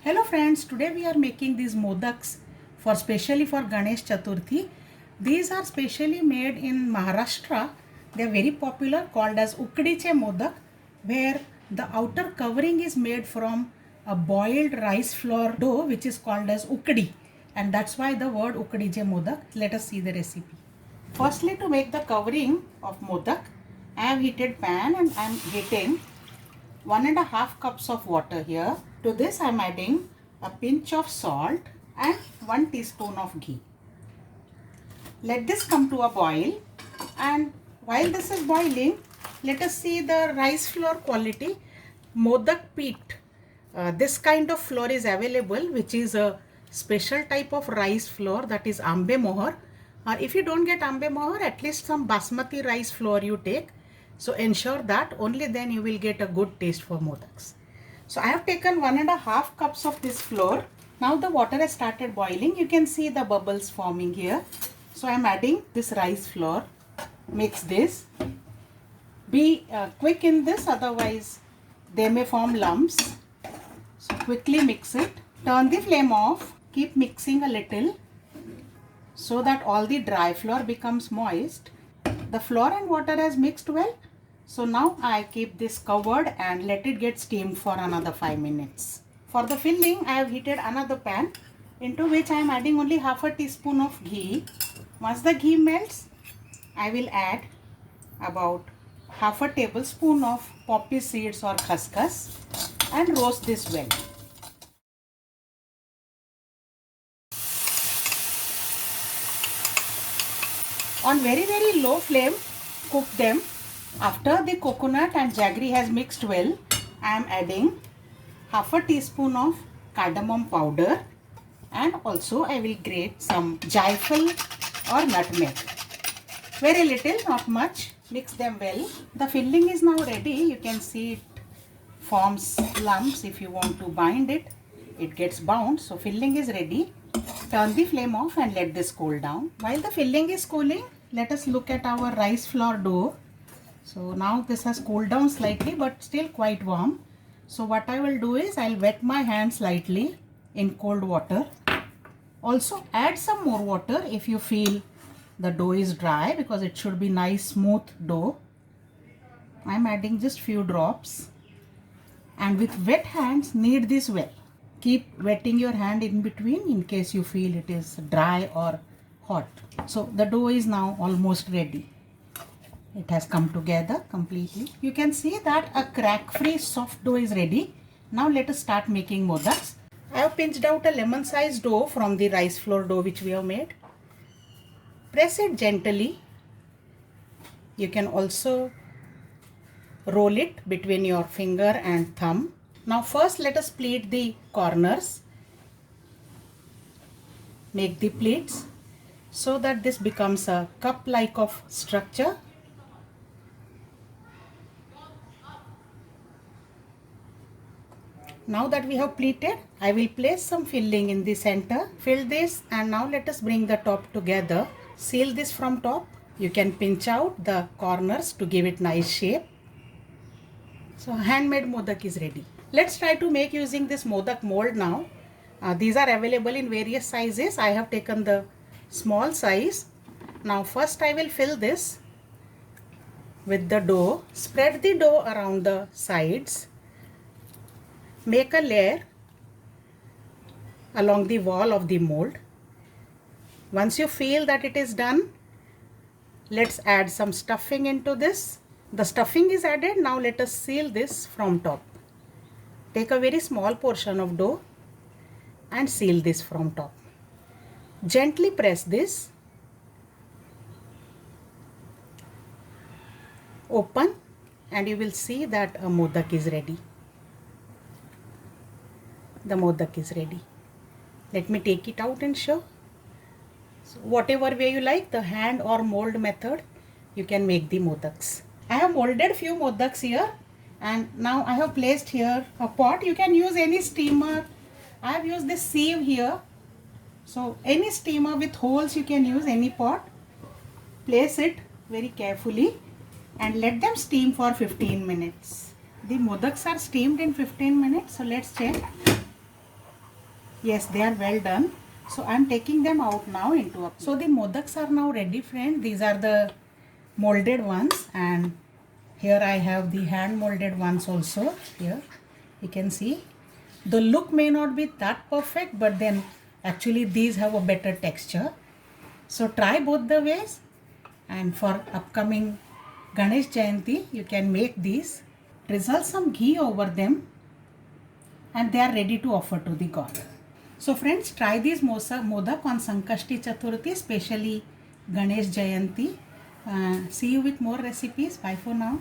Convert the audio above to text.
Hello friends, today we are making these modaks specially for Ganesh Chaturthi. These are specially made in Maharashtra. They are very popular, called as ukdiche modak, where the outer covering is made from a boiled rice flour dough which is called as ukdi, and that's why the word ukdiche modak. Let us see the recipe. Firstly, to make the covering of modak, I have heated pan and I am heating 1.5 cups of water here. To this I am adding a pinch of salt and 1 teaspoon of ghee. Let this come to a boil, and while this is boiling, let us see the rice flour quality. Modak peat. This kind of flour is available, which is a special type of rice flour, that is ambe mohar. Or if you don't get ambe mohar, at least some basmati rice flour you take. So ensure that only then you will get a good taste for modaks. So I have taken 1.5 cups of this flour. Now the water has started boiling. You can see the bubbles forming here. So I am adding this rice flour. Mix this. Be quick in this, otherwise they may form lumps. So quickly mix it. Turn the flame off. Keep mixing a little so that all the dry flour becomes moist. The flour and water has mixed well. So now I keep this covered and let it get steamed for another 5 minutes. For the filling, I have heated another pan into which I am adding only half a teaspoon of ghee. Once the ghee melts, I will add about half a tablespoon of poppy seeds or khaskhas and roast this well. On very low flame, cook them. After the coconut and jaggery has mixed well, I am adding half a teaspoon of cardamom powder, and also I will grate some jaifal or nutmeg. Very little, not much. Mix them well. The filling is now ready. You can see it forms lumps. If you want to bind it, it gets bound. So filling is ready. Turn the flame off and let this cool down. While the filling is cooling, let us look at our rice flour dough. So now this has cooled down slightly, but still quite warm. So what I will do is I'll wet my hand slightly in cold water. Also add some more water if you feel the dough is dry, because it should be nice smooth dough. I'm adding just few drops, and with wet hands knead this well. Keep wetting your hand in between in case you feel it is dry or hot. So the dough is now almost ready. It has come together completely. You can see that a crack-free soft dough is ready. Now let us start making modaks. I have pinched out a lemon-sized dough from the rice flour dough which we have made. Press it gently. You can also roll it between your finger and thumb. Now first let us pleat the corners. Make the pleats so that this becomes a cup-like of structure. Now that we have pleated, I will place some filling in the center. Fill this, and now let us bring the top together. Seal this from top. You can pinch out the corners to give it nice shape. So handmade modak is ready. Let's try to make using this modak mold now. These are available in various sizes. I have taken the small size. Now first I will fill this with the dough. Spread the dough around the sides. Make a layer along the wall of the mold. Once you feel that it is done, let's add some stuffing into this. The stuffing is added. Now let us seal this from top. Take a very small portion of dough and seal this from top. Gently press this. Open, and you will see that a modak is ready. The modak is ready. Let me take it out and show. So whatever way you like, the hand or mold method, you can make the modaks. I have molded few modaks here, and now I have placed here a pot. You can use any steamer. I have used this sieve here. So any steamer with holes you can use, any pot. Place it very carefully and let them steam for 15 minutes. The modaks are steamed in 15 minutes. So let's check. Yes, they are well done. So I'm taking them out now into a. So the modaks are now ready, friend. These are the molded ones, and here I have the hand molded ones also. Here you can see the look may not be that perfect, but then actually these have a better texture. So try both the ways, and for upcoming Ganesh Jayanti you can make these. Drizzle some ghee over them and they are ready to offer to the god. So friends, try these modak on Sankashti Chaturthi, especially Ganesh Jayanti. See you with more recipes. Bye for now.